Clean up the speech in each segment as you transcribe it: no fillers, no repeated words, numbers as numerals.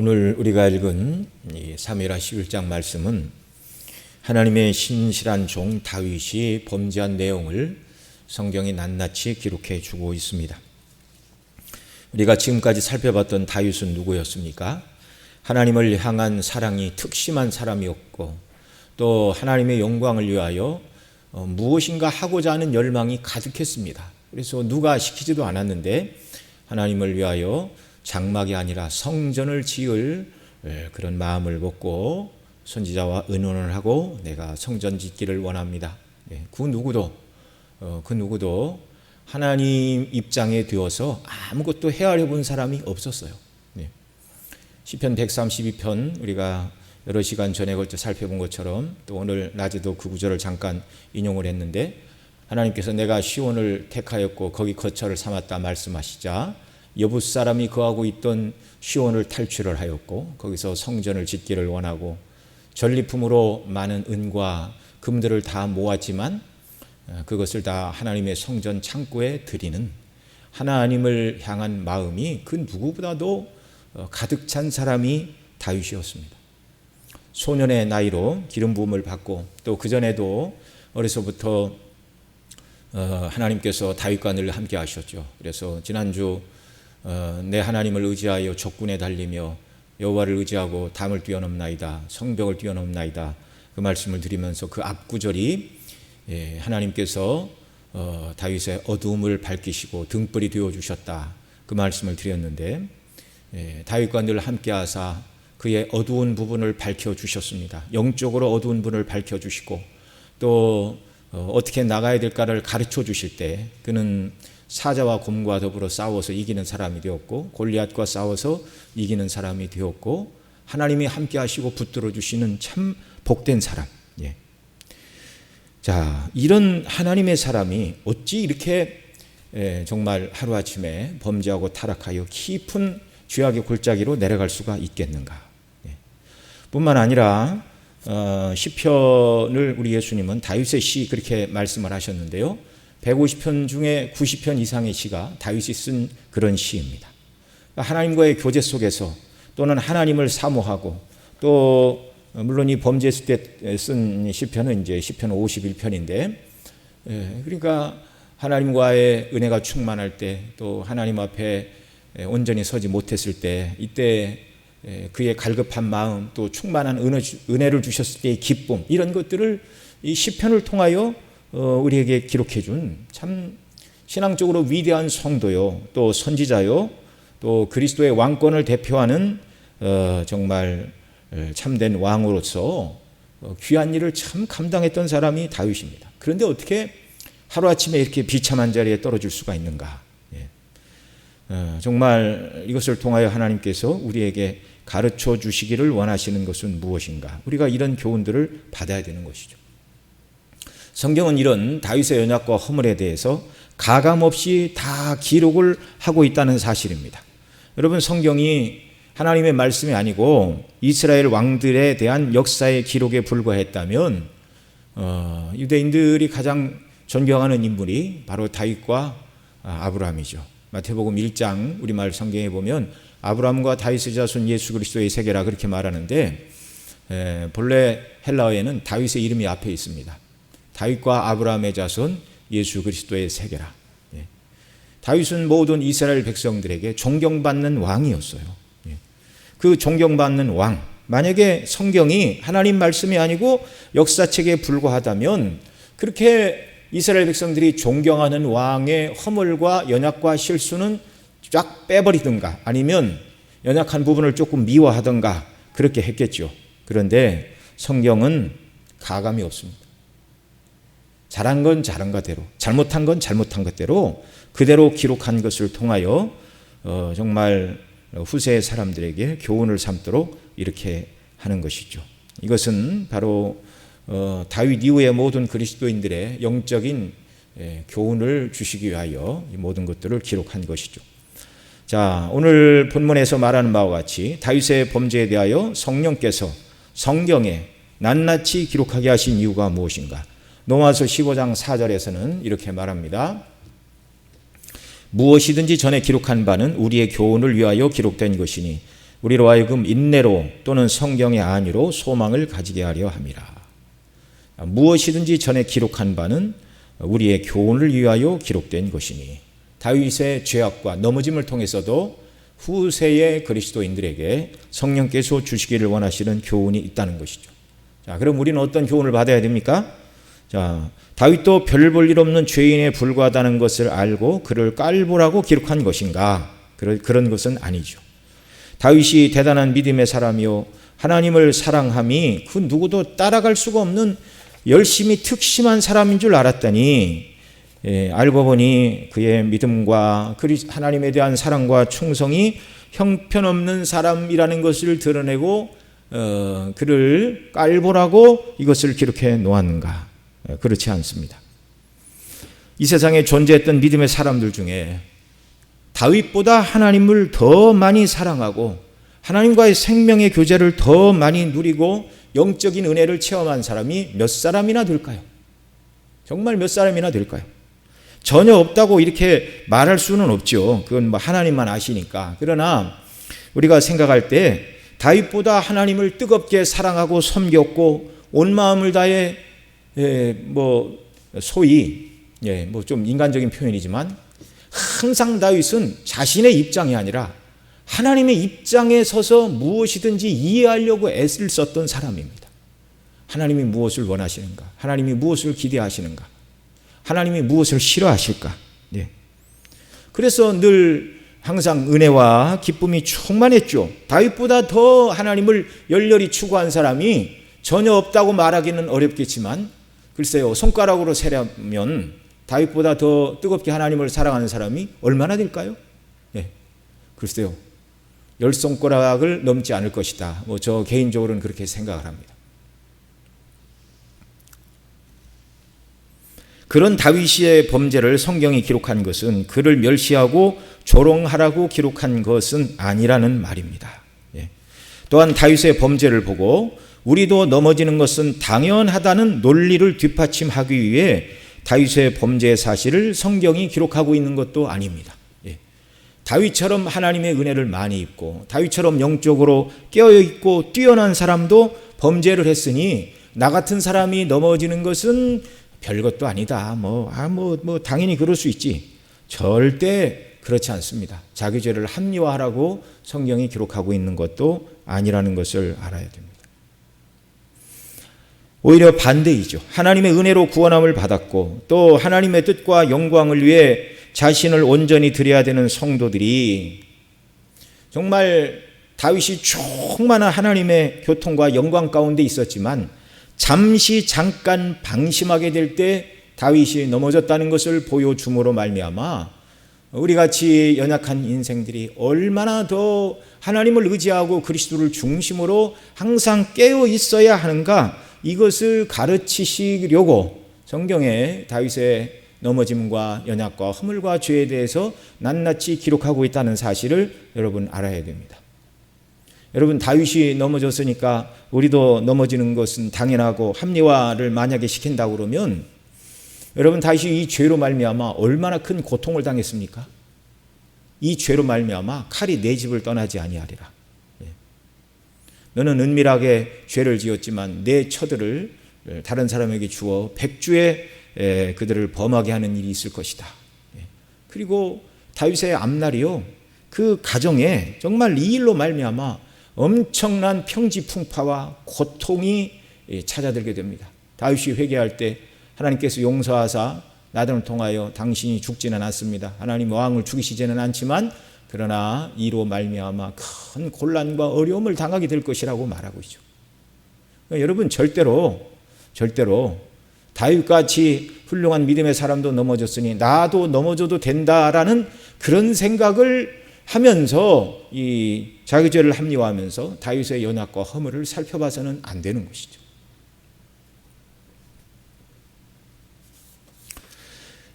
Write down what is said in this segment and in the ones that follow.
오늘 우리가 읽은 이 사무엘하 11장 말씀은 하나님의 신실한 종 다윗이 범죄한 내용을 성경이 낱낱이 기록해 주고 있습니다. 우리가 지금까지 살펴봤던 다윗은 누구였습니까? 하나님을 향한 사랑이 특심한 사람이었고 또 하나님의 영광을 위하여 무엇인가 하고자 하는 열망이 가득했습니다. 그래서 누가 시키지도 않았는데 하나님을 위하여 장막이 아니라 성전을 지을 그런 마음을 먹고 선지자와 의논을 하고 내가 성전 짓기를 원합니다. 그 누구도 하나님 입장에 되어서 아무것도 헤아려 본 사람이 없었어요. 시편 132편 우리가 여러 시간 전에 걸쳐 살펴본 것처럼 또 오늘 낮에도 그 구절을 잠깐 인용을 했는데 하나님께서 내가 시온을 택하였고 거기 거처를 삼았다 말씀하시자 여붓 사람이 거하고 있던 시온을 탈취를 하였고 거기서 성전을 짓기를 원하고 전리품으로 많은 은과 금들을 다 모았지만 그것을 다 하나님의 성전 창고에 드리는 하나님을 향한 마음이 그 누구보다도 가득 찬 사람이 다윗이었습니다. 소년의 나이로 기름 부음을 받고 또 그전에도 어려서부터 하나님께서 다윗과 늘 함께 하셨죠. 그래서 지난주 내 하나님을 의지하여 적군에 달리며 여호와를 의지하고 담을 뛰어넘나이다 성벽을 뛰어넘나이다 그 말씀을 드리면서 그 앞구절이 하나님께서 다윗의 어두움을 밝히시고 등불이 되어주셨다 그 말씀을 드렸는데 다윗과 늘 함께하사 그의 어두운 부분을 밝혀주셨습니다. 영적으로 어두운 부분을 밝혀주시고 또 어떻게 나가야 될까를 가르쳐 주실 때 그는 사자와 곰과 더불어 싸워서 이기는 사람이 되었고 골리앗과 싸워서 이기는 사람이 되었고 하나님이 함께 하시고 붙들어 주시는 참 복된 사람. 자, 이런 하나님의 사람이 어찌 이렇게 정말 하루아침에 범죄하고 타락하여 깊은 죄악의 골짜기로 내려갈 수가 있겠는가. 뿐만 아니라 시편을 우리 예수님은 다윗의 시 그렇게 말씀을 하셨는데요. 150편 중에 90편 이상의 시가 다윗이 쓴 그런 시입니다. 하나님과의 교제 속에서 또는 하나님을 사모하고 또 물론 이 범죄했을 때 쓴 시편은 이제 시편 51편인데 그러니까 하나님과의 은혜가 충만할 때 또 하나님 앞에 온전히 서지 못했을 때 이때 그의 갈급한 마음 또 충만한 은혜를 주셨을 때의 기쁨 이런 것들을 이 시편을 통하여 우리에게 기록해 준 참 신앙적으로 위대한 성도요 또 선지자요 또 그리스도의 왕권을 대표하는 정말 참된 왕으로서 귀한 일을 참 감당했던 사람이 다윗입니다. 그런데 어떻게 하루아침에 이렇게 비참한 자리에 떨어질 수가 있는가. 정말 이것을 통하여 하나님께서 우리에게 가르쳐 주시기를 원하시는 것은 무엇인가. 우리가 이런 교훈들을 받아야 되는 것이죠. 성경은 이런 다윗의 연약과 허물에 대해서 가감없이 다 기록을 하고 있다는 사실입니다. 여러분 성경이 하나님의 말씀이 아니고 이스라엘 왕들에 대한 역사의 기록에 불과했다면 유대인들이 가장 존경하는 인물이 바로 다윗과 아브라함이죠. 마태복음 1장 우리말 성경에 보면 아브라함과 다윗의 자손 예수 그리스도의 세계라 그렇게 말하는데 본래 헬라어에는 다윗의 이름이 앞에 있습니다. 다윗과 아브라함의 자손 예수 그리스도의 세계라. 다윗은 모든 이스라엘 백성들에게 존경받는 왕이었어요. 그 존경받는 왕, 만약에 성경이 하나님 말씀이 아니고 역사책에 불과하다면 그렇게 이스라엘 백성들이 존경하는 왕의 허물과 연약과 실수는 쫙 빼버리든가 아니면 연약한 부분을 조금 미화하든가 그렇게 했겠죠. 그런데 성경은 가감이 없습니다. 잘한 건 잘한 것대로, 잘못한 건 잘못한 것대로 그대로 기록한 것을 통하여 정말 후세의 사람들에게 교훈을 삼도록 이렇게 하는 것이죠. 이것은 바로 다윗 이후의 모든 그리스도인들의 영적인 교훈을 주시기 위하여 이 모든 것들을 기록한 것이죠. 자, 오늘 본문에서 말하는 바와 같이 다윗의 범죄에 대하여 성령께서 성경에 낱낱이 기록하게 하신 이유가 무엇인가? 로마서 15장 4절에서는 이렇게 말합니다. 무엇이든지 전에 기록한 바는 우리의 교훈을 위하여 기록된 것이니 우리로 하여금 인내로 또는 성경의 안위로 소망을 가지게 하려 함이라. 무엇이든지 전에 기록한 바는 우리의 교훈을 위하여 기록된 것이니 다윗의 죄악과 넘어짐을 통해서도 후세의 그리스도인들에게 성령께서 주시기를 원하시는 교훈이 있다는 것이죠. 자, 그럼 우리는 어떤 교훈을 받아야 됩니까? 자, 다윗도 별 볼 일 없는 죄인에 불과하다는 것을 알고 그를 깔보라고 기록한 것인가? 그런 것은 아니죠. 다윗이 대단한 믿음의 사람이요 하나님을 사랑함이 그 누구도 따라갈 수가 없는 열심히 특심한 사람인 줄 알았더니 알고 보니 그의 믿음과 하나님에 대한 사랑과 충성이 형편없는 사람이라는 것을 드러내고 그를 깔보라고 이것을 기록해 놓았는가? 그렇지 않습니다. 이 세상에 존재했던 믿음의 사람들 중에 다윗보다 하나님을 더 많이 사랑하고 하나님과의 생명의 교제를 더 많이 누리고 영적인 은혜를 체험한 사람이 몇 사람이나 될까요? 정말 몇 사람이나 될까요? 전혀 없다고 이렇게 말할 수는 없죠. 그건 뭐 하나님만 아시니까. 그러나 우리가 생각할 때 다윗보다 하나님을 뜨겁게 사랑하고 섬겼고 온 마음을 다해 소위 좀 인간적인 표현이지만 항상 다윗은 자신의 입장이 아니라 하나님의 입장에 서서 무엇이든지 이해하려고 애를 썼던 사람입니다. 하나님이 무엇을 원하시는가? 하나님이 무엇을 기대하시는가? 하나님이 무엇을 싫어하실까? 그래서 늘 항상 은혜와 기쁨이 충만했죠. 다윗보다 더 하나님을 열렬히 추구한 사람이 전혀 없다고 말하기는 어렵겠지만 글쎄요, 손가락으로 세려면 다윗보다 더 뜨겁게 하나님을 사랑하는 사람이 얼마나 될까요? 글쎄요, 10손가락을 넘지 않을 것이다. 저 개인적으로는 그렇게 생각을 합니다. 그런 다윗의 범죄를 성경이 기록한 것은 그를 멸시하고 조롱하라고 기록한 것은 아니라는 말입니다. 또한 다윗의 범죄를 보고 우리도 넘어지는 것은 당연하다는 논리를 뒷받침하기 위해 다윗의 범죄 사실을 성경이 기록하고 있는 것도 아닙니다. 다윗처럼 하나님의 은혜를 많이 입고 다윗처럼 영적으로 깨어있고 뛰어난 사람도 범죄를 했으니 나 같은 사람이 넘어지는 것은 별것도 아니다. 당연히 그럴 수 있지. 절대 그렇지 않습니다. 자기 죄를 합리화하라고 성경이 기록하고 있는 것도 아니라는 것을 알아야 됩니다. 오히려 반대이죠. 하나님의 은혜로 구원함을 받았고 또 하나님의 뜻과 영광을 위해 자신을 온전히 드려야 되는 성도들이 정말 다윗이 충만한 하나님의 교통과 영광 가운데 있었지만 잠깐 방심하게 될 때 다윗이 넘어졌다는 것을 보여줌으로 말미암아 우리같이 연약한 인생들이 얼마나 더 하나님을 의지하고 그리스도를 중심으로 항상 깨어 있어야 하는가, 이것을 가르치시려고 성경에 다윗의 넘어짐과 연약과 허물과 죄에 대해서 낱낱이 기록하고 있다는 사실을 여러분 알아야 됩니다. 여러분, 다윗이 넘어졌으니까 우리도 넘어지는 것은 당연하고 합리화를 만약에 시킨다고 그러면 여러분, 다윗이 이 죄로 말미암아 얼마나 큰 고통을 당했습니까? 이 죄로 말미암아 칼이 내 집을 떠나지 아니하리라. 너는 은밀하게 죄를 지었지만 내 처들을 다른 사람에게 주어 백주에 그들을 범하게 하는 일이 있을 것이다. 그리고 다윗의 앞날이요, 그 가정에 정말 이 일로 말미암아 엄청난 평지풍파와 고통이 찾아들게 됩니다. 다윗이 회개할 때 하나님께서 용서하사 나단을 통하여 당신이 죽지는 않습니다. 하나님 왕을 죽이시지는 않지만 그러나 이로 말미암아 큰 곤란과 어려움을 당하게 될 것이라고 말하고 있죠. 그러니까 여러분, 절대로 다윗같이 훌륭한 믿음의 사람도 넘어졌으니 나도 넘어져도 된다라는 그런 생각을 하면서 이 자기 죄를 합리화하면서 다윗의 연약과 허물을 살펴봐서는 안 되는 것이죠.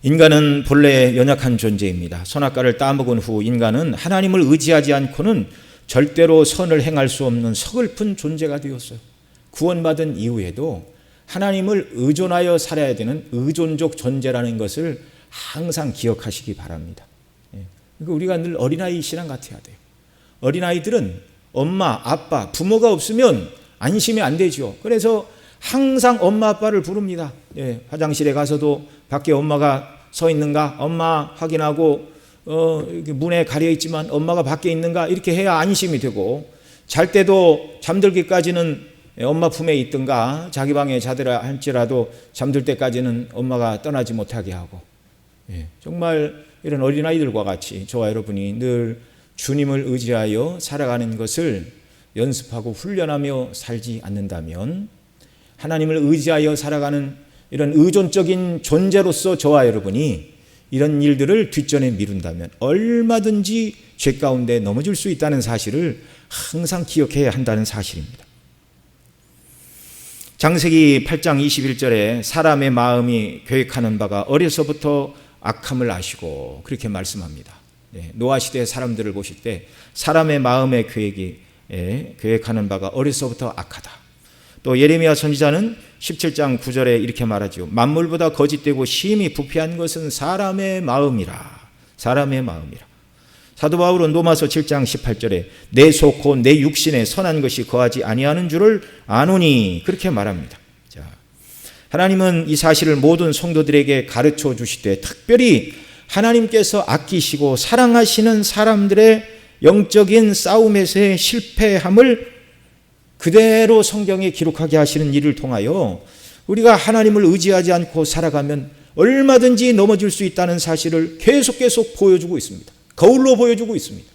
인간은 본래 연약한 존재입니다. 선악과를 따먹은 후 인간은 하나님을 의지하지 않고는 절대로 선을 행할 수 없는 서글픈 존재가 되었어요. 구원받은 이후에도 하나님을 의존하여 살아야 되는 의존적 존재라는 것을 항상 기억하시기 바랍니다. 그러니까 우리가 늘 어린아이 신앙 같아야 돼요. 어린아이들은 엄마, 아빠, 부모가 없으면 안심이 안 되죠. 그래서 항상 엄마, 아빠를 부릅니다. 예, 화장실에 가서도 밖에 엄마가 서 있는가? 엄마 확인하고 문에 가려 있지만 엄마가 밖에 있는가? 이렇게 해야 안심이 되고, 잘 때도 잠들기까지는 엄마 품에 있든가 자기 방에 자더라 할지라도 잠들 때까지는 엄마가 떠나지 못하게 하고, 예, 정말 이런 어린아이들과 같이 저와 여러분이 늘 주님을 의지하여 살아가는 것을 연습하고 훈련하며 살지 않는다면, 하나님을 의지하여 살아가는 이런 의존적인 존재로서 저와 여러분이 이런 일들을 뒷전에 미룬다면 얼마든지 죄 가운데 넘어질 수 있다는 사실을 항상 기억해야 한다는 사실입니다. 창세기 8장 21절에 사람의 마음이 계획하는 바가 어려서부터 악함을 아시고, 그렇게 말씀합니다. 노아 시대의 사람들을 보실 때 사람의 마음의 계획하는 바가 어려서부터 악하다. 또 예레미야 선지자는 17장 9절에 이렇게 말하죠. 만물보다 거짓되고 심히 부패한 것은 사람의 마음이라. 사람의 마음이라. 사도 바울은 로마서 7장 18절에 내 속 곧 내 육신에 선한 것이 거하지 아니하는 줄을 아노니, 그렇게 말합니다. 자, 하나님은 이 사실을 모든 성도들에게 가르쳐 주실 때 특별히 하나님께서 아끼시고 사랑하시는 사람들의 영적인 싸움에서의 실패함을 그대로 성경에 기록하게 하시는 일을 통하여 우리가 하나님을 의지하지 않고 살아가면 얼마든지 넘어질 수 있다는 사실을 계속 보여주고 있습니다. 거울로 보여주고 있습니다.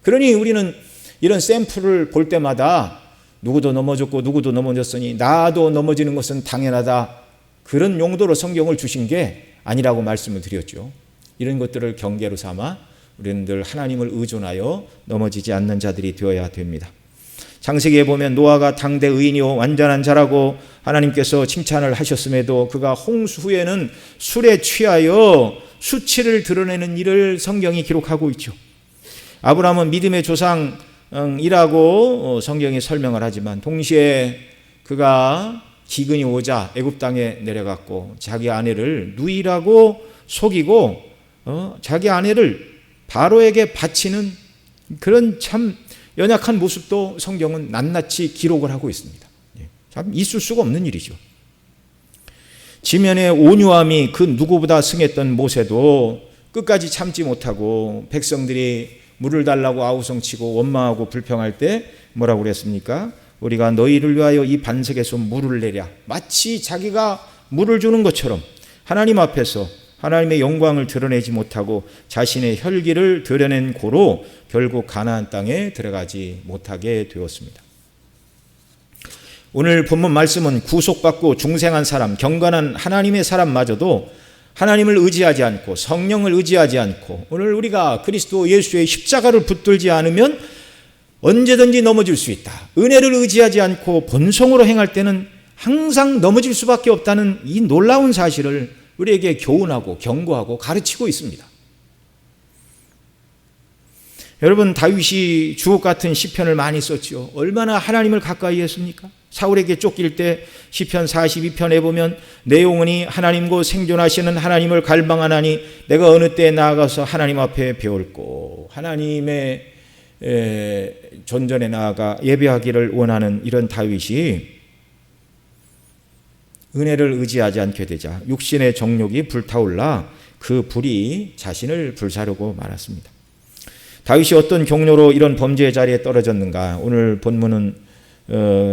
그러니 우리는 이런 샘플을 볼 때마다 누구도 넘어졌고 누구도 넘어졌으니 나도 넘어지는 것은 당연하다, 그런 용도로 성경을 주신 게 아니라고 말씀을 드렸죠. 이런 것들을 경계로 삼아 우리는 늘 하나님을 의존하여 넘어지지 않는 자들이 되어야 됩니다. 창세기에 보면 노아가 당대 의인이요 완전한 자라고 하나님께서 칭찬을 하셨음에도 그가 홍수 후에는 술에 취하여 수치를 드러내는 일을 성경이 기록하고 있죠. 아브라함은 믿음의 조상이라고 성경이 설명을 하지만 동시에 그가 기근이 오자 애굽 땅에 내려갔고 자기 아내를 누이라고 속이고 자기 아내를 바로에게 바치는 그런 참 연약한 모습도 성경은 낱낱이 기록을 하고 있습니다. 참 있을 수가 없는 일이죠. 지면의 온유함이 그 누구보다 승했던 모세도 끝까지 참지 못하고 백성들이 물을 달라고 아우성치고 원망하고 불평할 때 뭐라고 그랬습니까? 우리가 너희를 위하여 이 반석에서 물을 내랴. 마치 자기가 물을 주는 것처럼 하나님 앞에서 하나님의 영광을 드러내지 못하고 자신의 혈기를 드러낸 고로 결국 가나안 땅에 들어가지 못하게 되었습니다. 오늘 본문 말씀은 구속받고 중생한 사람, 경건한 하나님의 사람마저도 하나님을 의지하지 않고 성령을 의지하지 않고 오늘 우리가 그리스도 예수의 십자가를 붙들지 않으면 언제든지 넘어질 수 있다. 은혜를 의지하지 않고 본성으로 행할 때는 항상 넘어질 수밖에 없다는 이 놀라운 사실을 우리에게 교훈하고 경고하고 가르치고 있습니다. 여러분, 다윗이 주옥 같은 시편을 많이 썼죠. 얼마나 하나님을 가까이 했습니까? 사울에게 쫓길 때 시편 42편에 보면 내 영혼이 하나님과 생존하시는 하나님을 갈망하나니 내가 어느 때에 나아가서 하나님 앞에 배울고, 하나님의 존전에 나아가 예배하기를 원하는 이런 다윗이 은혜를 의지하지 않게 되자 육신의 정욕이 불타올라 그 불이 자신을 불사르고 말았습니다. 다윗이 어떤 경로로 이런 범죄의 자리에 떨어졌는가, 오늘 본문은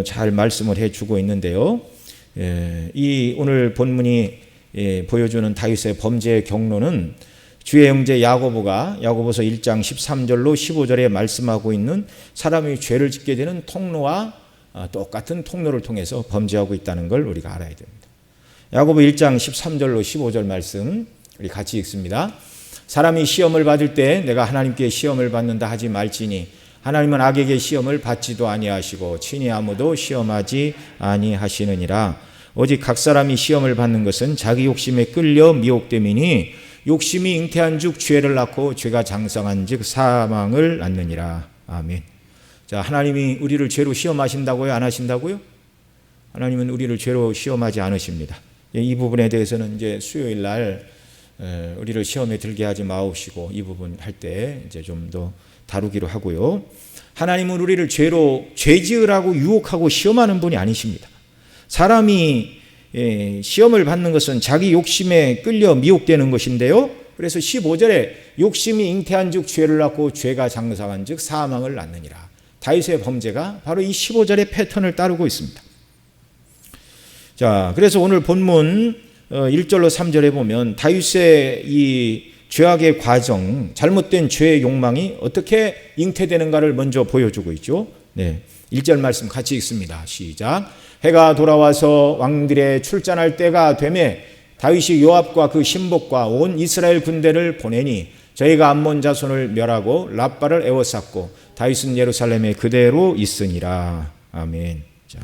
잘 말씀을 해주고 있는데요. 이 오늘 본문이 보여주는 다윗의 범죄의 경로는 주의 형제 야고보서 1장 13절로 15절에 말씀하고 있는 사람이 죄를 짓게 되는 통로와 똑같은 통로를 통해서 범죄하고 있다는 걸 우리가 알아야 됩니다. 야고보 1장 13절로 15절 말씀 우리 같이 읽습니다. 사람이 시험을 받을 때 내가 하나님께 시험을 받는다 하지 말지니 하나님은 악에게 시험을 받지도 아니하시고 친히 아무도 시험하지 아니하시느니라. 오직 각 사람이 시험을 받는 것은 자기 욕심에 끌려 미혹됨이니 욕심이 잉태한 즉 죄를 낳고 죄가 장성한 즉 사망을 낳느니라. 아멘. 자, 하나님이 우리를 죄로 시험하신다고요? 안 하신다고요? 하나님은 우리를 죄로 시험하지 않으십니다. 이 부분에 대해서는 이제 수요일 날 우리를 시험에 들게 하지 마옵시고 이 부분 할 때 이제 좀 더 다루기로 하고요. 하나님은 우리를 죄 지으라고 유혹하고 시험하는 분이 아니십니다. 사람이 시험을 받는 것은 자기 욕심에 끌려 미혹되는 것인데요. 그래서 15절에 욕심이 잉태한 즉 죄를 낳고 죄가 장성한 즉 사망을 낳느니라. 다윗의 범죄가 바로 이 15절의 패턴을 따르고 있습니다. 자, 그래서 오늘 본문 1절로 3절에 보면 다윗의 이 죄악의 과정, 잘못된 죄의 욕망이 어떻게 잉태되는가를 먼저 보여주고 있죠. 네, 1절 말씀 같이 읽습니다. 시작. 해가 돌아와서 왕들의 출전할 때가 되매 다윗이 요압과 그 신복과 온 이스라엘 군대를 보내니 저희가 암몬 자손을 멸하고 랍바를 에워쌌고 다윗은 예루살렘에 그대로 있으니라. 아멘. 자,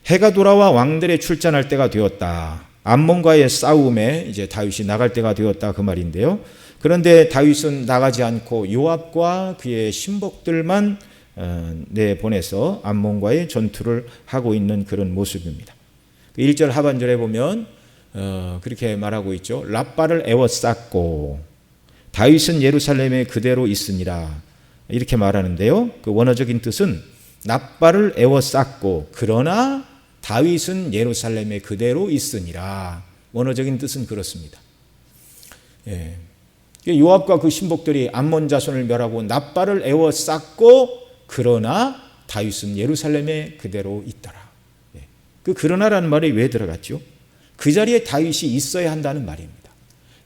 해가 돌아와 왕들의 출전할 때가 되었다. 암몬과의 싸움에 이제 다윗이 나갈 때가 되었다 그 말인데요. 그런데 다윗은 나가지 않고 요압과 그의 신복들만 내보내서 암몬과의 전투를 하고 있는 그런 모습입니다. 1절 하반절에 보면 그렇게 말하고 있죠. 랍바를 에워쌌고 다윗은 예루살렘에 그대로 있으니라 이렇게 말하는데요. 그 원어적인 뜻은 랍바를 에워쌌고 그러나 다윗은 예루살렘에 그대로 있으니라. 원어적인 뜻은 그렇습니다. 예. 요압과 그 신복들이 암몬 자손을 멸하고 납바를 에워쌌고 그러나 다윗은 예루살렘에 그대로 있더라. 예. 그 그러나라는 말이 왜 들어갔죠? 그 자리에 다윗이 있어야 한다는 말입니다.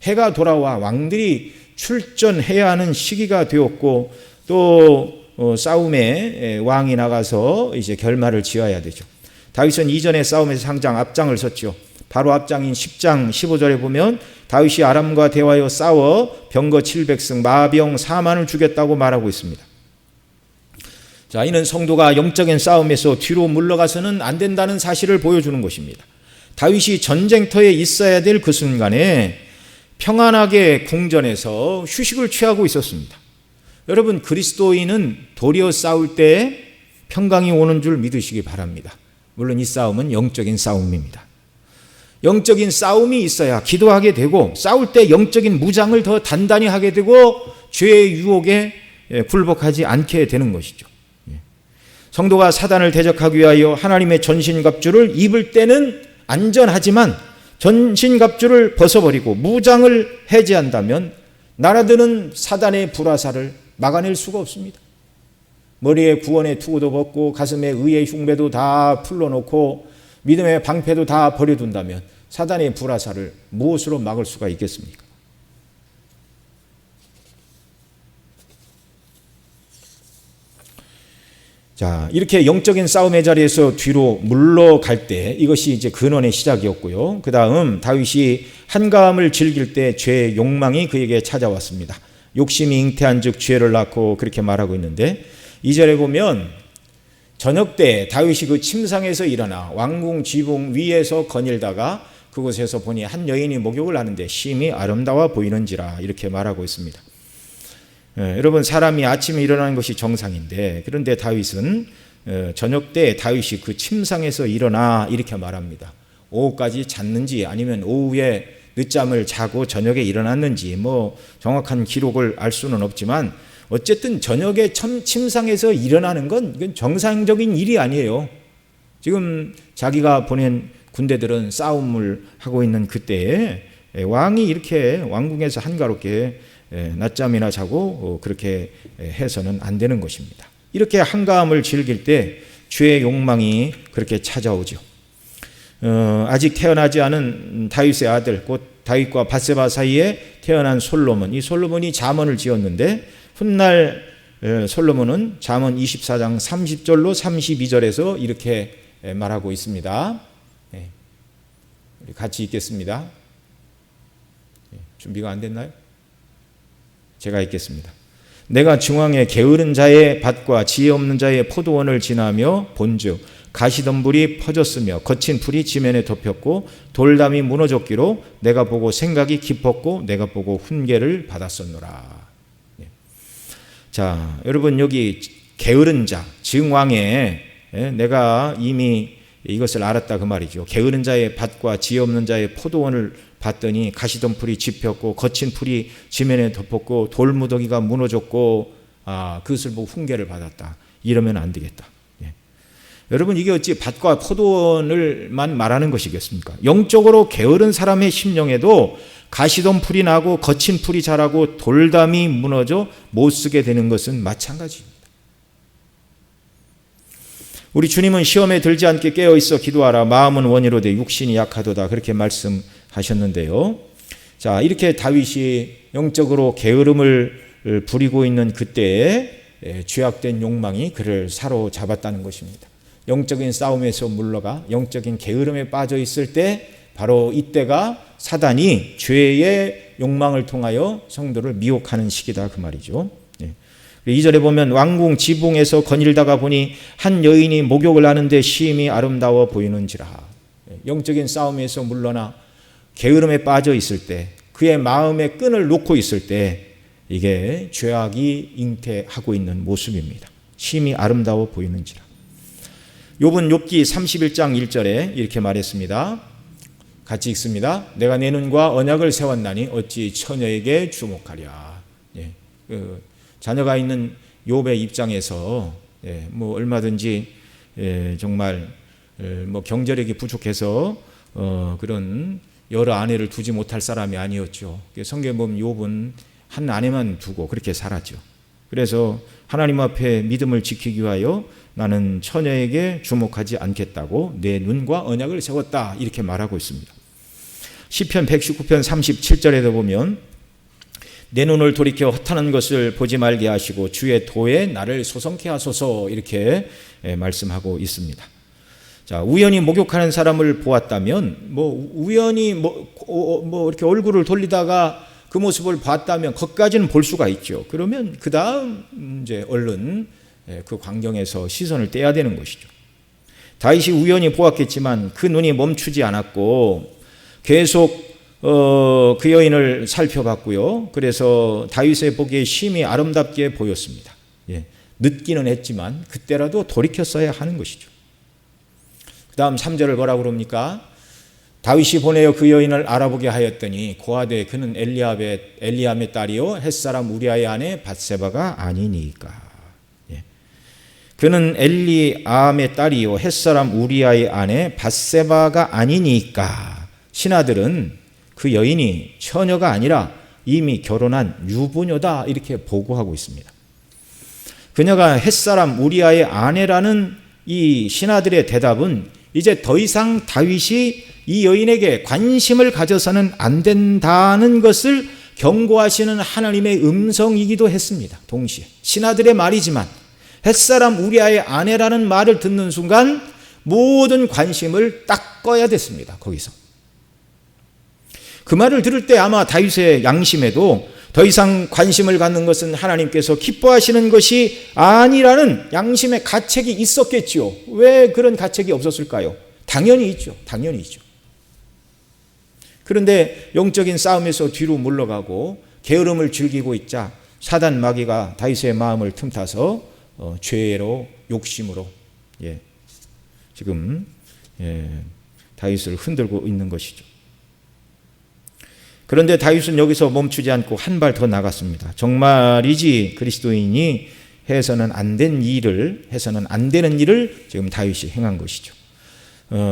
해가 돌아와 왕들이 출전해야 하는 시기가 되었고 또 싸움에 왕이 나가서 이제 결말을 지어야 되죠. 다윗은 이전의 싸움에서 항상 앞장을 섰죠. 바로 앞장인 10장 15절에 보면 다윗이 아람과 대화하여 싸워 병거 700승 마병 4만을 죽였다고 말하고 있습니다. 자, 이는 성도가 영적인 싸움에서 뒤로 물러가서는 안 된다는 사실을 보여주는 것입니다. 다윗이 전쟁터에 있어야 될 그 순간에 평안하게 궁전에서 휴식을 취하고 있었습니다. 여러분, 그리스도인은 도리어 싸울 때 평강이 오는 줄 믿으시기 바랍니다. 물론 이 싸움은 영적인 싸움입니다. 영적인 싸움이 있어야 기도하게 되고 싸울 때 영적인 무장을 더 단단히 하게 되고 죄의 유혹에 굴복하지 않게 되는 것이죠. 성도가 사단을 대적하기 위하여 하나님의 전신갑주를 입을 때는 안전하지만 전신갑주를 벗어버리고 무장을 해제한다면 날아드는 사단의 불화살을 막아낼 수가 없습니다. 머리에 구원의 투구도 벗고 가슴에 의의 흉배도 다 풀러놓고 믿음의 방패도 다 버려둔다면 사단의 불화살을 무엇으로 막을 수가 있겠습니까? 자, 이렇게 영적인 싸움의 자리에서 뒤로 물러갈 때 이것이 이제 근원의 시작이었고요. 그 다음 다윗이 한가함을 즐길 때 죄의 욕망이 그에게 찾아왔습니다. 욕심이 잉태한 즉 죄를 낳고 그렇게 말하고 있는데 2절에 보면 저녁 때 다윗이 그 침상에서 일어나 왕궁 지붕 위에서 거닐다가 그곳에서 보니 한 여인이 목욕을 하는데 심히 아름다워 보이는지라 이렇게 말하고 있습니다. 여러분, 사람이 아침에 일어나는 것이 정상인데 그런데 다윗은 저녁 때 다윗이 그 침상에서 일어나 이렇게 말합니다. 오후까지 잤는지 아니면 오후에 늦잠을 자고 저녁에 일어났는지 뭐 정확한 기록을 알 수는 없지만 어쨌든 저녁에 침상에서 일어나는 건 이건 정상적인 일이 아니에요. 지금 자기가 보낸 군대들은 싸움을 하고 있는 그때에 왕이 이렇게 왕궁에서 한가롭게 낮잠이나 자고 그렇게 해서는 안 되는 것입니다. 이렇게 한가함을 즐길 때 죄의 욕망이 그렇게 찾아오죠. 아직 태어나지 않은 다윗의 아들 곧 다윗과 밧세바 사이에 태어난 솔로몬, 이 솔로몬이 잠언을 지었는데 훗날 솔로몬은 잠언 24장 30절로 32절에서 이렇게 말하고 있습니다. 우리 같이 읽겠습니다. 준비가 안 됐나요? 제가 읽겠습니다. 내가 중앙에 게으른 자의 밭과 지혜 없는 자의 포도원을 지나며 본즉 가시덤불이 퍼졌으며 거친 풀이 지면에 덮였고 돌담이 무너졌기로 내가 보고 생각이 깊었고 내가 보고 훈계를 받았었노라. 자, 여러분, 여기 게으른 자, 증왕에 내가 이미 이것을 알았다 그 말이죠. 게으른 자의 밭과 지혜 없는 자의 포도원을 봤더니 가시덤불이 지폈고 거친 풀이 지면에 덮었고 돌무더기가 무너졌고 그것을 보고 훈계를 받았다. 이러면 안 되겠다. 여러분, 이게 어찌 밭과 포도원을만 말하는 것이겠습니까? 영적으로 게으른 사람의 심령에도 가시덤불이 나고 거친 풀이 자라고 돌담이 무너져 못 쓰게 되는 것은 마찬가지입니다. 우리 주님은 시험에 들지 않게 깨어있어 기도하라. 마음은 원이로되 육신이 약하도다. 그렇게 말씀하셨는데요. 자, 이렇게 다윗이 영적으로 게으름을 부리고 있는 그때에 죄악된 욕망이 그를 사로잡았다는 것입니다. 영적인 싸움에서 물러가 영적인 게으름에 빠져 있을 때 바로 이때가 사단이 죄의 욕망을 통하여 성도를 미혹하는 시기다 그 말이죠. 2절에 보면 왕궁 지붕에서 거닐다가 보니 한 여인이 목욕을 하는데 심히 아름다워 보이는지라. 영적인 싸움에서 물러나 게으름에 빠져 있을 때, 그의 마음의 끈을 놓고 있을 때 이게 죄악이 잉태하고 있는 모습입니다. 심히 아름다워 보이는지라. 욥은 욥기 31장 1절에 이렇게 말했습니다. 같이 읽습니다. 내가 내 눈과 언약을 세웠나니 어찌 처녀에게 주목하랴. 자녀가 있는 욥의 입장에서 얼마든지 정말 경제력이 부족해서 그런 여러 아내를 두지 못할 사람이 아니었죠. 성경에 보면 욥은 한 아내만 두고 그렇게 살았죠. 그래서 하나님 앞에 믿음을 지키기 위하여 나는 처녀에게 주목하지 않겠다고 내 눈과 언약을 세웠다 이렇게 말하고 있습니다. 시편 119편 37절에도 보면 내 눈을 돌이켜 헛하는 것을 보지 말게 하시고 주의 도에 나를 소성케 하소서 이렇게 말씀하고 있습니다. 자, 우연히 목욕하는 사람을 보았다면 우연히 이렇게 얼굴을 돌리다가 그 모습을 봤다면 거기까지는 볼 수가 있죠. 그러면 그 다음 이제 얼른 그 광경에서 시선을 떼야 되는 것이죠. 다윗이 우연히 보았겠지만 그 눈이 멈추지 않았고 계속 그 여인을 살펴봤고요. 그래서 다윗의 보기에 심히 아름답게 보였습니다. 늦기는 했지만 그때라도 돌이켰어야 하는 것이죠. 그 다음 3절을 뭐라고 그럽니까? 다윗이 보내어 그 여인을 알아보게 하였더니 고하되 그는 엘리암의 딸이요 햇사람 우리아의 아내 밧세바가 아니니까. 그는 엘리암의 딸이요 햇사람 우리아의 아내 밧세바가 아니니까. 신하들은 그 여인이 처녀가 아니라 이미 결혼한 유부녀다 이렇게 보고하고 있습니다. 그녀가 햇사람 우리아의 아내라는 이 신하들의 대답은 이제 더 이상 다윗이 이 여인에게 관심을 가져서는 안 된다는 것을 경고하시는 하나님의 음성이기도 했습니다. 동시에 신하들의 말이지만 햇사람 우리아의 아내라는 말을 듣는 순간 모든 관심을 딱 꺼야 됐습니다. 거기서 그 말을 들을 때 아마 다윗의 양심에도 더 이상 관심을 갖는 것은 하나님께서 기뻐하시는 것이 아니라는 양심의 가책이 있었겠지요. 왜 그런 가책이 없었을까요? 당연히 있죠. 당연히 있죠. 그런데 영적인 싸움에서 뒤로 물러가고 게으름을 즐기고 있자 사단 마귀가 다윗의 마음을 틈타서 죄로 욕심으로 지금 다윗을 흔들고 있는 것이죠. 그런데 다윗은 여기서 멈추지 않고 한 발 더 나갔습니다. 정말이지 그리스도인이 해서는 안 되는 일을 지금 다윗이 행한 것이죠.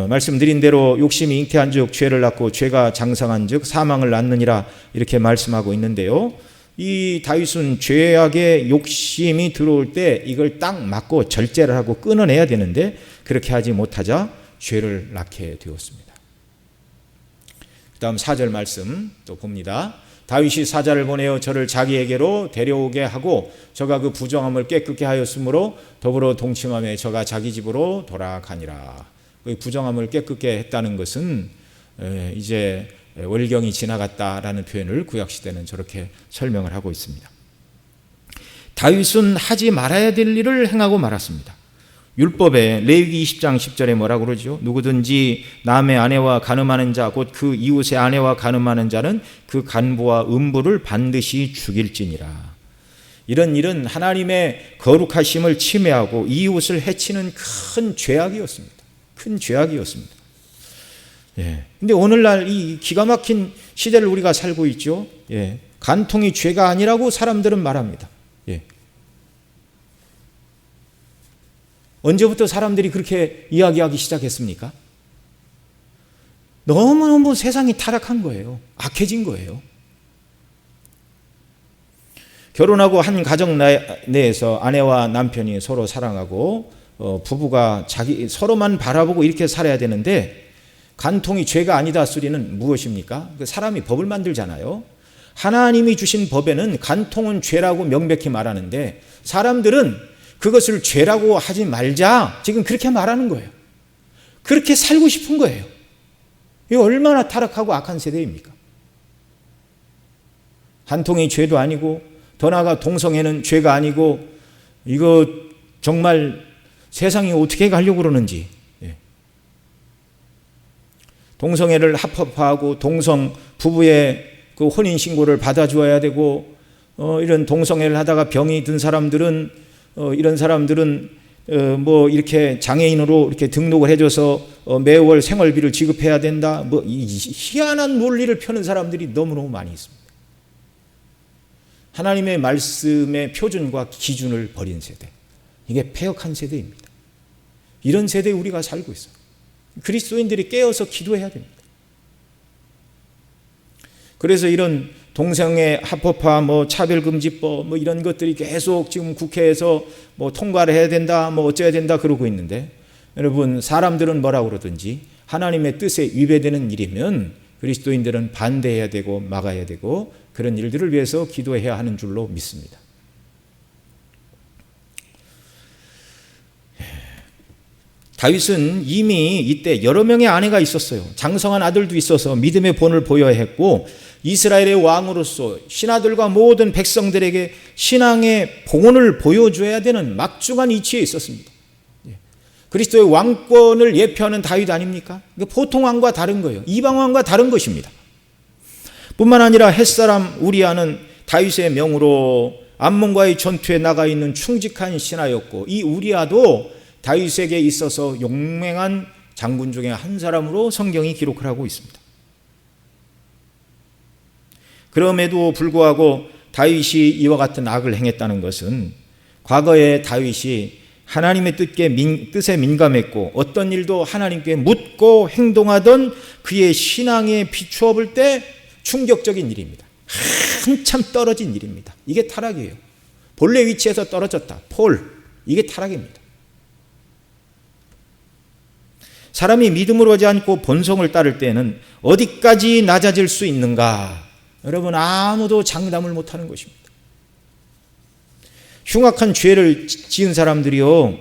말씀드린 대로 욕심이 잉태한 즉 죄를 낳고 죄가 장성한 즉 사망을 낳느니라 이렇게 말씀하고 있는데요. 이 다윗은 죄악의 욕심이 들어올 때 이걸 딱 막고 절제를 하고 끊어내야 되는데 그렇게 하지 못하자 죄를 낳게 되었습니다. 그 다음 4절 말씀 또 봅니다. 다윗이 사자를 보내어 저를 자기에게로 데려오게 하고 저가 그 부정함을 깨끗게 하였으므로 더불어 동침함에 저가 자기 집으로 돌아가니라. 그 부정함을 깨끗게 했다는 것은 이제 월경이 지나갔다라는 표현을 구약시대는 저렇게 설명을 하고 있습니다. 다윗은 하지 말아야 될 일을 행하고 말았습니다. 율법에 레위기 20장 10절에 뭐라고 그러죠? 누구든지 남의 아내와 간음하는 자 곧 그 이웃의 아내와 간음하는 자는 그 간부와 음부를 반드시 죽일지니라. 이런 일은 하나님의 거룩하심을 침해하고 이웃을 해치는 큰 죄악이었습니다. 큰 죄악이었습니다. 예. 근데 오늘날 이 기가 막힌 시대를 우리가 살고 있죠. 예. 간통이 죄가 아니라고 사람들은 말합니다. 예. 언제부터 사람들이 그렇게 이야기하기 시작했습니까? 너무너무 세상이 타락한 거예요. 악해진 거예요. 결혼하고 한 가정 내에서 아내와 남편이 서로 사랑하고 부부가 서로만 바라보고 이렇게 살아야 되는데, 간통이 죄가 아니다 소리는 무엇입니까? 사람이 법을 만들잖아요. 하나님이 주신 법에는 간통은 죄라고 명백히 말하는데, 사람들은 그것을 죄라고 하지 말자, 지금 그렇게 말하는 거예요. 그렇게 살고 싶은 거예요. 이게 얼마나 타락하고 악한 세대입니까? 간통이 죄도 아니고, 더 나아가 동성애는 죄가 아니고, 이거 정말 세상이 어떻게 가려고 그러는지. 동성애를 합법화하고 동성 부부의 그 혼인신고를 받아주어야 되고, 이런 동성애를 하다가 병이 든 사람들은, 이런 사람들은 뭐 이렇게 장애인으로 이렇게 등록을 해줘서 매월 생활비를 지급해야 된다. 뭐 이 희한한 논리를 펴는 사람들이 너무너무 많이 있습니다. 하나님의 말씀의 표준과 기준을 버린 세대. 이게 패역한 세대입니다. 이런 세대에 우리가 살고 있어요. 그리스도인들이 깨어서 기도해야 됩니다. 그래서 이런 동성애 합법화, 뭐 차별금지법, 뭐 이런 것들이 계속 지금 국회에서 뭐 통과를 해야 된다, 뭐 어째야 된다 그러고 있는데, 여러분, 사람들은 뭐라고 그러든지 하나님의 뜻에 위배되는 일이면 그리스도인들은 반대해야 되고 막아야 되고, 그런 일들을 위해서 기도해야 하는 줄로 믿습니다. 다윗은 이미 이때 여러 명의 아내가 있었어요. 장성한 아들도 있어서 믿음의 본을 보여야 했고, 이스라엘의 왕으로서 신하들과 모든 백성들에게 신앙의 본을 보여줘야 되는 막중한 위치에 있었습니다. 그리스도의 왕권을 예표하는 다윗 아닙니까? 보통 왕과 다른 거예요. 이방 왕과 다른 것입니다. 뿐만 아니라 햇사람 우리아는 다윗의 명으로 암몬과의 전투에 나가 있는 충직한 신하였고, 이 우리아도 다윗에게 있어서 용맹한 장군 중에 한 사람으로 성경이 기록을 하고 있습니다. 그럼에도 불구하고 다윗이 이와 같은 악을 행했다는 것은, 과거에 다윗이 하나님의 뜻에 민감했고 어떤 일도 하나님께 묻고 행동하던 그의 신앙에 비추어 볼 때 충격적인 일입니다. 한참 떨어진 일입니다. 이게 타락이에요. 본래 위치에서 떨어졌다. 이게 타락입니다. 사람이 믿음으로 하지 않고 본성을 따를 때는 어디까지 낮아질 수 있는가? 여러분, 아무도 장담을 못하는 것입니다. 흉악한 죄를 지은 사람들이요,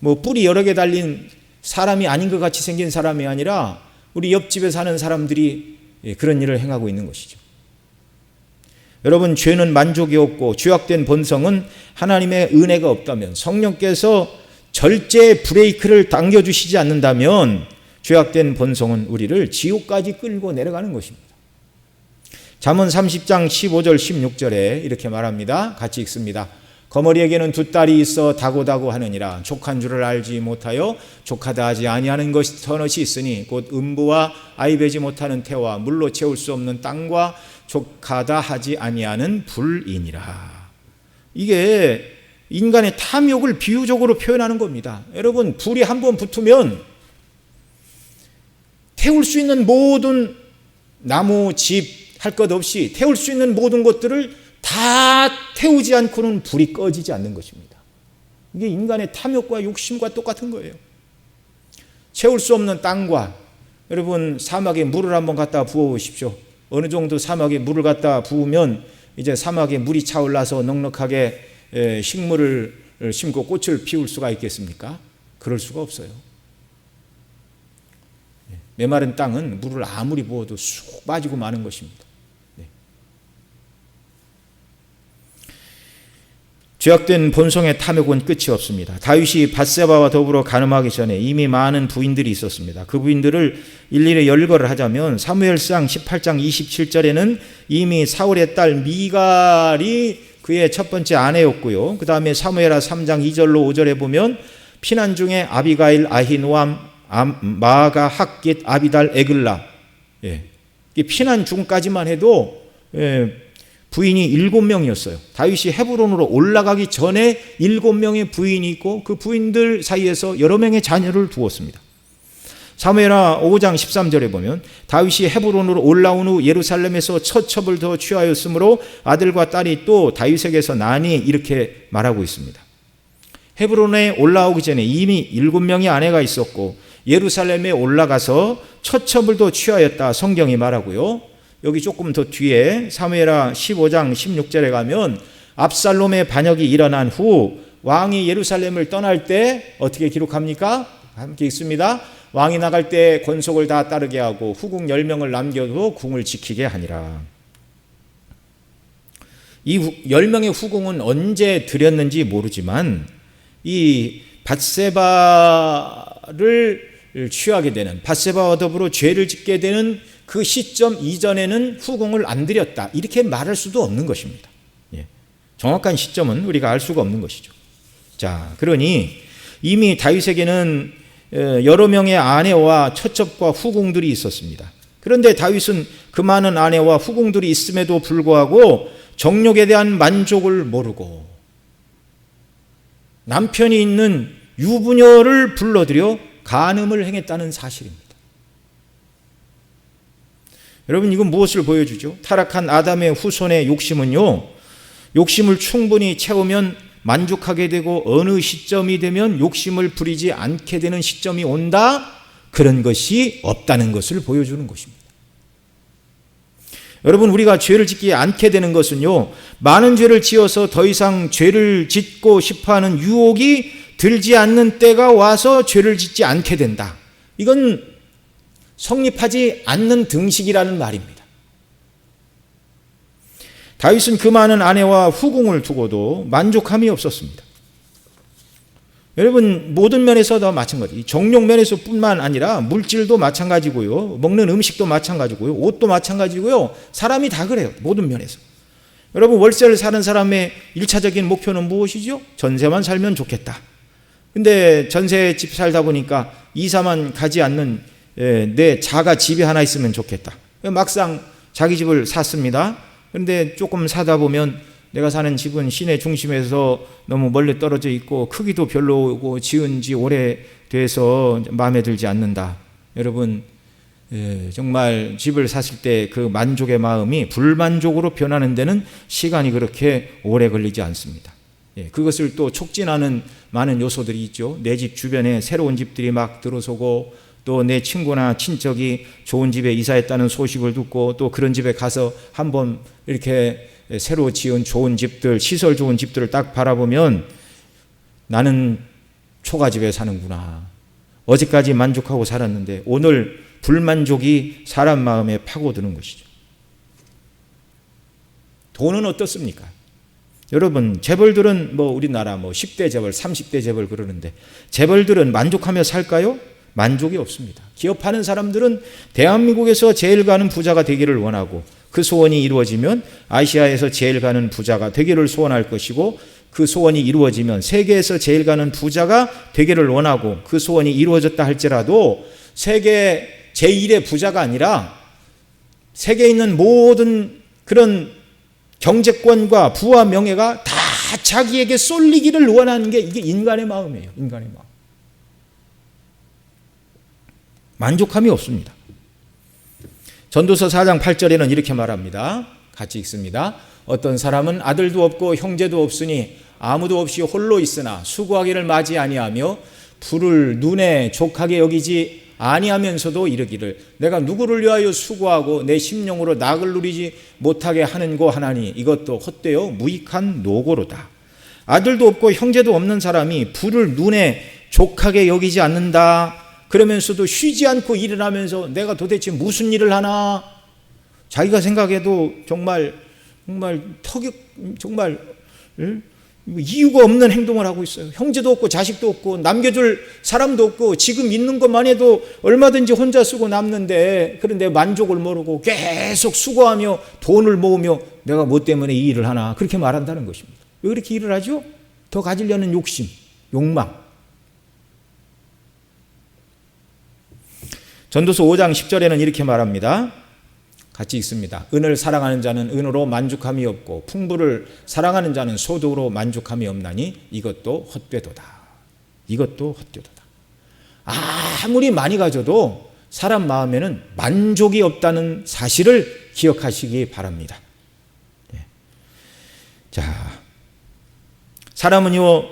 뭐 뿔이 여러 개 달린 사람이 아닌 것 같이 생긴 사람이 아니라 우리 옆집에 사는 사람들이 그런 일을 행하고 있는 것이죠. 여러분, 죄는 만족이 없고 죄악된 본성은 하나님의 은혜가 없다면, 성령께서 절제 브레이크를 당겨주시지 않는다면 죄악된 본성은 우리를 지옥까지 끌고 내려가는 것입니다. 잠언 30장 15절 16절에 이렇게 말합니다. 같이 읽습니다. 거머리에게는 두 딸이 있어 다고다고 하느니라. 족한 줄을 알지 못하여 족하다 하지 아니하는 것이 서넛이 있으니 곧 음부와 아이 베지 못하는 태와 물로 채울 수 없는 땅과 족하다 하지 아니하는 불이니라. 이게 인간의 탐욕을 비유적으로 표현하는 겁니다. 여러분, 불이 한번 붙으면 태울 수 있는 모든 나무, 집 할 것 없이 태울 수 있는 모든 것들을 다 태우지 않고는 불이 꺼지지 않는 것입니다. 이게 인간의 탐욕과 욕심과 똑같은 거예요. 채울 수 없는 땅과, 여러분, 사막에 물을 한번 갖다 부어보십시오. 어느 정도 사막에 물을 갖다 부으면 이제 사막에 물이 차올라서 넉넉하게 식물을 심고 꽃을 피울 수가 있겠습니까? 그럴 수가 없어요. 메마른 땅은 물을 아무리 부어도 쑥 빠지고 마는 것입니다. 죄악된 본성의 탐욕은 끝이 없습니다. 다윗이 밧세바와 더불어 간음하기 전에 이미 많은 부인들이 있었습니다. 그 부인들을 일일이 열거를 하자면 사무엘상 18장 27절에는 이미 사울의 딸 미갈이 그의 첫 번째 아내였고요. 그 다음에 사무엘하 3장 2절로 5절에 보면 피난 중에 아비가일, 아히노암, 마가, 핫깃, 아비달, 에글라. 예. 피난 중까지만 해도 부인이 7명이었어요. 다윗이 헤브론으로 올라가기 전에 7명의 부인이 있고 그 부인들 사이에서 여러 명의 자녀를 두었습니다. 사무엘하 5장 13절에 보면 다윗이 헤브론으로 올라온 후 예루살렘에서 처첩을 더 취하였으므로 아들과 딸이 또 다윗에게서 나니 이렇게 말하고 있습니다. 헤브론에 올라오기 전에 이미 7명의 아내가 있었고 예루살렘에 올라가서 처첩을 더 취하였다 성경이 말하고요. 여기 조금 더 뒤에 사무엘하 15장 16절에 가면 압살롬의 반역이 일어난 후 왕이 예루살렘을 떠날 때 어떻게 기록합니까? 함께 읽습니다. 왕이 나갈 때 권속을 다 따르게 하고 후궁 10명을 남겨도 궁을 지키게 하니라. 이 10명의 후궁은 언제 들였는지 모르지만 이 밧세바를 취하게 되는, 밧세바와 더불어 죄를 짓게 되는 그 시점 이전에는 후궁을 안 들였다 이렇게 말할 수도 없는 것입니다. 정확한 시점은 우리가 알 수가 없는 것이죠. 자, 그러니 이미 다윗에게는 여러 명의 아내와 처첩과 후궁들이 있었습니다. 그런데 다윗은 그 많은 아내와 후궁들이 있음에도 불구하고 정욕에 대한 만족을 모르고 남편이 있는 유부녀를 불러들여 간음을 행했다는 사실입니다. 여러분, 이건 무엇을 보여주죠? 타락한 아담의 후손의 욕심은요, 욕심을 충분히 채우면 만족하게 되고 어느 시점이 되면 욕심을 부리지 않게 되는 시점이 온다, 그런 것이 없다는 것을 보여주는 것입니다. 여러분, 우리가 죄를 짓지 않게 되는 것은요, 많은 죄를 지어서 더 이상 죄를 짓고 싶어하는 유혹이 들지 않는 때가 와서 죄를 짓지 않게 된다. 이건 성립하지 않는 등식이라는 말입니다. 다윗은 그 많은 아내와 후궁을 두고도 만족함이 없었습니다. 여러분, 모든 면에서 다 마찬가지. 정욕 면에서뿐만 아니라 물질도 마찬가지고요, 먹는 음식도 마찬가지고요, 옷도 마찬가지고요, 사람이 다 그래요. 모든 면에서. 여러분, 월세를 사는 사람의 1차적인 목표는 무엇이죠? 전세만 살면 좋겠다. 근데 전세 집 살다 보니까 이사만 가지 않는 내 자가 집이 하나 있으면 좋겠다. 막상 자기 집을 샀습니다. 그런데 조금 사다 보면 내가 사는 집은 시내 중심에서 너무 멀리 떨어져 있고 크기도 별로고 지은 지 오래돼서 마음에 들지 않는다. 여러분, 정말 집을 샀을 때 그 만족의 마음이 불만족으로 변하는 데는 시간이 그렇게 오래 걸리지 않습니다. 그것을 또 촉진하는 많은 요소들이 있죠. 내 집 주변에 새로운 집들이 막 들어서고, 또 내 친구나 친척이 좋은 집에 이사했다는 소식을 듣고 또 그런 집에 가서 한번 이렇게 새로 지은 좋은 집들, 시설 좋은 집들을 딱 바라보면 나는 초가집에 사는구나. 어제까지 만족하고 살았는데 오늘 불만족이 사람 마음에 파고드는 것이죠. 돈은 어떻습니까? 여러분, 재벌들은 우리나라 10대 재벌, 30대 재벌 그러는데 재벌들은 만족하며 살까요? 만족이 없습니다. 기업하는 사람들은 대한민국에서 제일 가는 부자가 되기를 원하고, 그 소원이 이루어지면 아시아에서 제일 가는 부자가 되기를 소원할 것이고, 그 소원이 이루어지면 세계에서 제일 가는 부자가 되기를 원하고, 그 소원이 이루어졌다 할지라도 세계 제1의 부자가 아니라 세계에 있는 모든 그런 경제권과 부와 명예가 다 자기에게 쏠리기를 원하는 게 이게 인간의 마음이에요. 인간의 마음. 만족함이 없습니다. 전도서 4장 8절에는 이렇게 말합니다. 같이 읽습니다. 어떤 사람은 아들도 없고 형제도 없으니 아무도 없이 홀로 있으나 수고하기를 맞이 아니하며 불을 눈에 족하게 여기지 아니하면서도 이르기를 내가 누구를 위하여 수고하고 내 심령으로 낙을 누리지 못하게 하는고 하나니 이것도 헛되어 무익한 노고로다. 아들도 없고 형제도 없는 사람이 불을 눈에 족하게 여기지 않는다. 그러면서도 쉬지 않고 일을 하면서 내가 도대체 무슨 일을 하나? 자기가 생각해도 정말 이유가 없는 행동을 하고 있어요. 형제도 없고 자식도 없고 남겨줄 사람도 없고 지금 있는 것만 해도 얼마든지 혼자 쓰고 남는데, 그런데 만족을 모르고 계속 수고하며 돈을 모으며 내가 뭐 때문에 이 일을 하나, 그렇게 말한다는 것입니다. 왜 그렇게 일을 하죠? 더 가지려는 욕심, 욕망. 전도서 5장 10절에는 이렇게 말합니다. 같이 읽습니다. 은을 사랑하는 자는 은으로 만족함이 없고 풍부를 사랑하는 자는 소득으로 만족함이 없나니 이것도 헛되도다. 이것도 헛되도다. 아무리 많이 가져도 사람 마음에는 만족이 없다는 사실을 기억하시기 바랍니다. 자, 사람은요,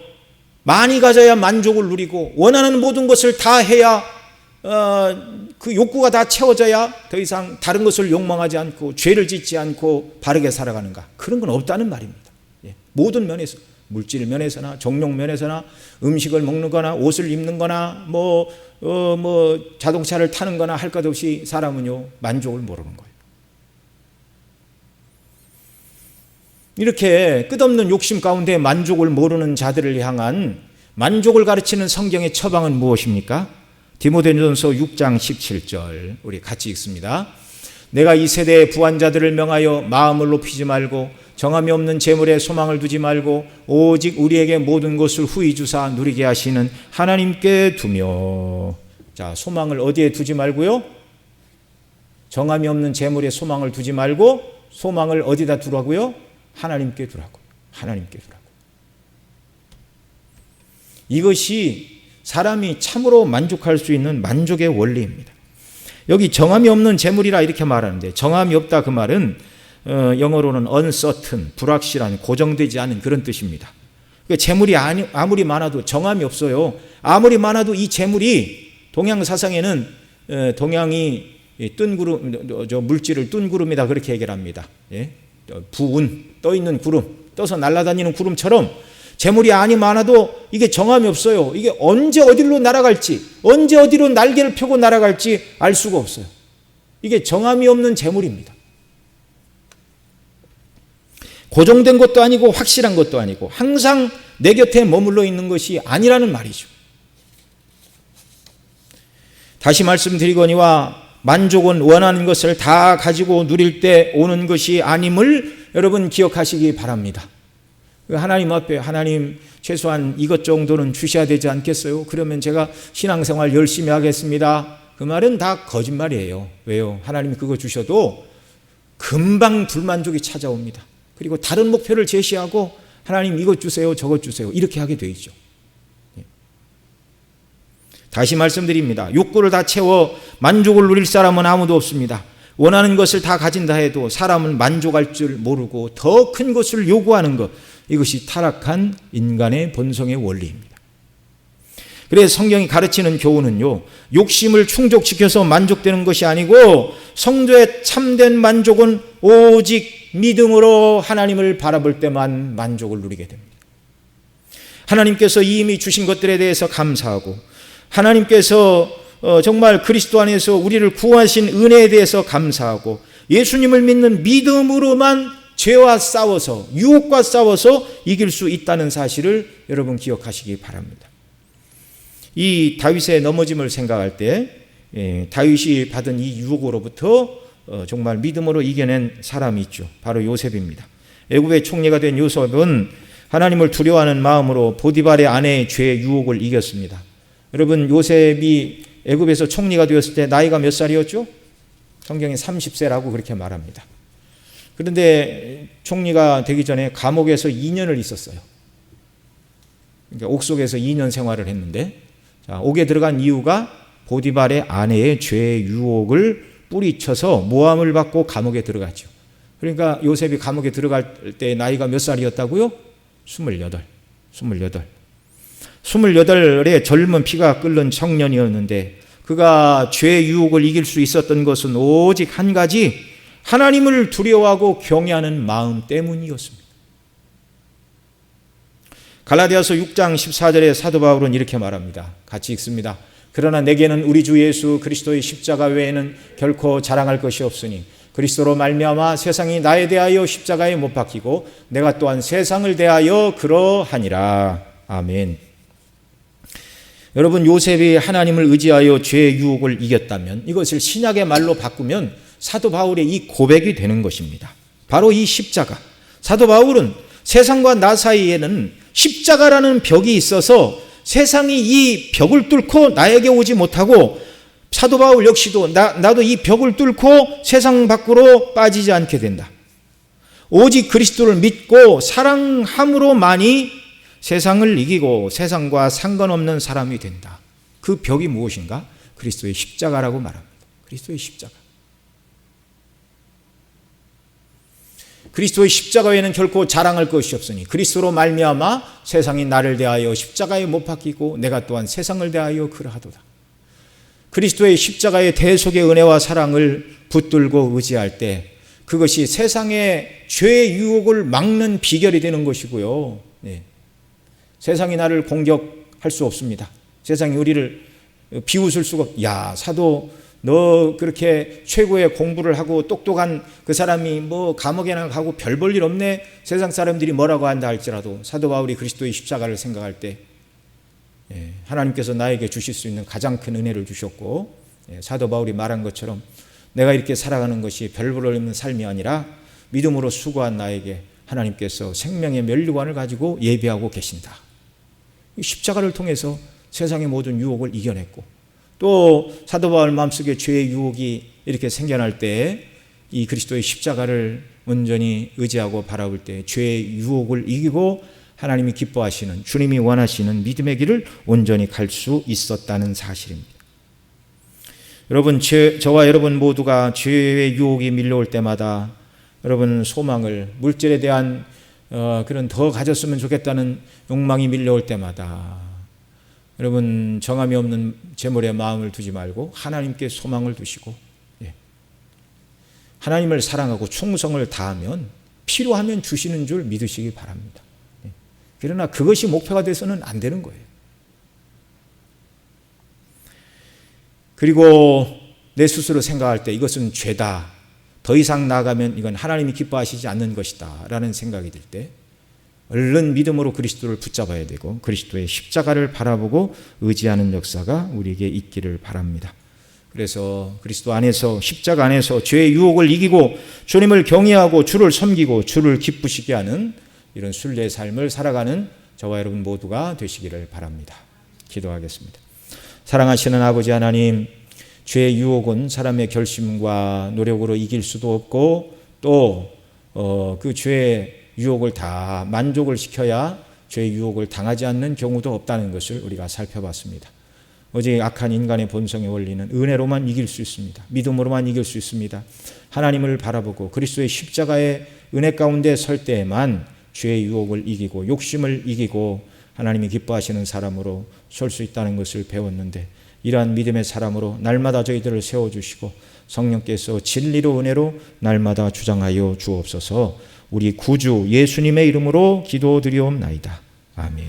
많이 가져야 만족을 누리고 원하는 모든 것을 다 해야 그 욕구가 다 채워져야 더 이상 다른 것을 욕망하지 않고 죄를 짓지 않고 바르게 살아가는가? 그런 건 없다는 말입니다. 모든 면에서, 물질 면에서나 정욕 면에서나 음식을 먹는 거나 옷을 입는 거나 자동차를 타는 거나 할 것 없이 사람은요, 만족을 모르는 거예요. 이렇게 끝없는 욕심 가운데 만족을 모르는 자들을 향한 만족을 가르치는 성경의 처방은 무엇입니까? 디모데전서 6장 17절 우리 같이 읽습니다. 내가 이 세대의 부한자들을 명하여 마음을 높이지 말고 정함이 없는 재물에 소망을 두지 말고 오직 우리에게 모든 것을 후히 주사 누리게 하시는 하나님께 두며. 자, 소망을 어디에 두지 말고요? 정함이 없는 재물에 소망을 두지 말고 소망을 어디다 두라고요? 하나님께 두라고. 하나님께 두라고. 이것이 사람이 참으로 만족할 수 있는 만족의 원리입니다. 여기 정함이 없는 재물이라 이렇게 말하는데 정함이 없다 그 말은 영어로는 uncertain, 불확실한, 고정되지 않은 그런 뜻입니다. 재물이 아무리 많아도 정함이 없어요. 아무리 많아도 이 재물이 동양 사상에는 동양이 뜬 구름, 물질을 뜬 구름이다 그렇게 얘기를 합니다. 부운, 떠있는 구름, 떠서 날아다니는 구름처럼 재물이 많아도 이게 정함이 없어요. 이게 언제 어디로 날아갈지, 언제 어디로 날개를 펴고 날아갈지 알 수가 없어요. 이게 정함이 없는 재물입니다. 고정된 것도 아니고 확실한 것도 아니고 항상 내 곁에 머물러 있는 것이 아니라는 말이죠. 다시 말씀드리거니와 만족은 원하는 것을 다 가지고 누릴 때 오는 것이 아님을 여러분 기억하시기 바랍니다. 하나님 앞에 하나님 최소한 이것 정도는 주셔야 되지 않겠어요? 그러면 제가 신앙생활 열심히 하겠습니다. 그 말은 다 거짓말이에요. 왜요? 하나님이 그거 주셔도 금방 불만족이 찾아옵니다. 그리고 다른 목표를 제시하고 하나님 이것 주세요, 저것 주세요 이렇게 하게 돼 있죠. 다시 말씀드립니다. 욕구를 다 채워 만족을 누릴 사람은 아무도 없습니다. 원하는 것을 다 가진다 해도 사람은 만족할 줄 모르고 더 큰 것을 요구하는 것, 이것이 타락한 인간의 본성의 원리입니다. 그래서 성경이 가르치는 교훈은요, 욕심을 충족시켜서 만족되는 것이 아니고 성도의 참된 만족은 오직 믿음으로 하나님을 바라볼 때만 만족을 누리게 됩니다. 하나님께서 이미 주신 것들에 대해서 감사하고 하나님께서 정말 그리스도 안에서 우리를 구하신 은혜에 대해서 감사하고 예수님을 믿는 믿음으로만 죄와 싸워서 유혹과 싸워서 이길 수 있다는 사실을 여러분 기억하시기 바랍니다. 이 다윗의 넘어짐을 생각할 때 다윗이 받은 이 유혹으로부터 정말 믿음으로 이겨낸 사람이 있죠. 바로 요셉입니다. 애굽의 총리가 된 요셉은 하나님을 두려워하는 마음으로 보디발의 아내의 죄의 유혹을 이겼습니다. 여러분 요셉이 애굽에서 총리가 되었을 때 나이가 몇 살이었죠? 성경에 30세라고 그렇게 말합니다. 그런데 총리가 되기 전에 감옥에서 2년을 있었어요. 그러니까 옥속에서 2년 생활을 했는데 옥에 들어간 이유가 보디발의 아내의 죄의 유혹을 뿌리쳐서 모함을 받고 감옥에 들어갔죠. 그러니까 요셉이 감옥에 들어갈 때 나이가 몇 살이었다고요? 28의 젊은 피가 끓는 청년이었는데 그가 죄의 유혹을 이길 수 있었던 것은 오직 한 가지, 하나님을 두려워하고 경외하는 마음 때문이었습니다. 갈라디아서 6장 14절에 사도 바울은 이렇게 말합니다. 같이 읽습니다. 그러나 내게는 우리 주 예수 그리스도의 십자가 외에는 결코 자랑할 것이 없으니 그리스도로 말미암아 세상이 나에 대하여 십자가에 못 박히고 내가 또한 세상을 대하여 그러하니라. 아멘. 여러분 요셉이 하나님을 의지하여 죄의 유혹을 이겼다면 이것을 신약의 말로 바꾸면 사도 바울의 이 고백이 되는 것입니다. 바로 이 십자가. 사도 바울은 세상과 나 사이에는 십자가라는 벽이 있어서 세상이 이 벽을 뚫고 나에게 오지 못하고 사도 바울 역시도 나도 이 벽을 뚫고 세상 밖으로 빠지지 않게 된다. 오직 그리스도를 믿고 사랑함으로만이 세상을 이기고 세상과 상관없는 사람이 된다. 그 벽이 무엇인가? 그리스도의 십자가라고 말합니다. 그리스도의 십자가. 그리스도의 십자가 외에는 결코 자랑할 것이 없으니 그리스도로 말미암아 세상이 나를 대하여 십자가에 못 박히고 내가 또한 세상을 대하여 그러하도다. 그리스도의 십자가의 대속의 은혜와 사랑을 붙들고 의지할 때 그것이 세상의 죄의 유혹을 막는 비결이 되는 것이고요. 네. 세상이 나를 공격할 수 없습니다. 세상이 우리를 비웃을 수가 야 사도 너 그렇게 최고의 공부를 하고 똑똑한 그 사람이 뭐 감옥에나 가고 별 볼 일 없네. 세상 사람들이 뭐라고 한다 할지라도 사도 바울이 그리스도의 십자가를 생각할 때 하나님께서 나에게 주실 수 있는 가장 큰 은혜를 주셨고 사도 바울이 말한 것처럼 내가 이렇게 살아가는 것이 별 볼 일 없는 삶이 아니라 믿음으로 수고한 나에게 하나님께서 생명의 면류관을 가지고 예비하고 계신다. 이 십자가를 통해서 세상의 모든 유혹을 이겨냈고 또 사도 바울 마음속에 죄의 유혹이 이렇게 생겨날 때 이 그리스도의 십자가를 온전히 의지하고 바라볼 때 죄의 유혹을 이기고 하나님이 기뻐하시는 주님이 원하시는 믿음의 길을 온전히 갈 수 있었다는 사실입니다. 여러분 저와 여러분 모두가 죄의 유혹이 밀려올 때마다 여러분 소망을 물질에 대한 그런 더 가졌으면 좋겠다는 욕망이 밀려올 때마다 여러분 정함이 없는 재물에 마음을 두지 말고 하나님께 소망을 두시고 하나님을 사랑하고 충성을 다하면 필요하면 주시는 줄 믿으시기 바랍니다. 그러나 그것이 목표가 돼서는 안 되는 거예요. 그리고 내 스스로 생각할 때 이것은 죄다. 더 이상 나아가면 이건 하나님이 기뻐하시지 않는 것이다 라는 생각이 들 때 얼른 믿음으로 그리스도를 붙잡아야 되고 그리스도의 십자가를 바라보고 의지하는 역사가 우리에게 있기를 바랍니다. 그래서 그리스도 안에서 십자가 안에서 죄의 유혹을 이기고 주님을 경외하고 주를 섬기고 주를 기쁘시게 하는 이런 순례의 삶을 살아가는 저와 여러분 모두가 되시기를 바랍니다. 기도하겠습니다. 사랑하시는 아버지 하나님, 죄의 유혹은 사람의 결심과 노력으로 이길 수도 없고 또 그 죄의 유혹을 다 만족을 시켜야 죄의 유혹을 당하지 않는 경우도 없다는 것을 우리가 살펴봤습니다. 오직 악한 인간의 본성의 원리는 은혜로만 이길 수 있습니다. 믿음으로만 이길 수 있습니다. 하나님을 바라보고 그리스도의 십자가의 은혜 가운데 설 때에만 죄의 유혹을 이기고 욕심을 이기고 하나님이 기뻐하시는 사람으로 설 수 있다는 것을 배웠는데 이러한 믿음의 사람으로 날마다 저희들을 세워주시고 성령께서 진리로 은혜로 날마다 주장하여 주옵소서. 우리 구주 예수님의 이름으로 기도드리옵나이다. 아멘.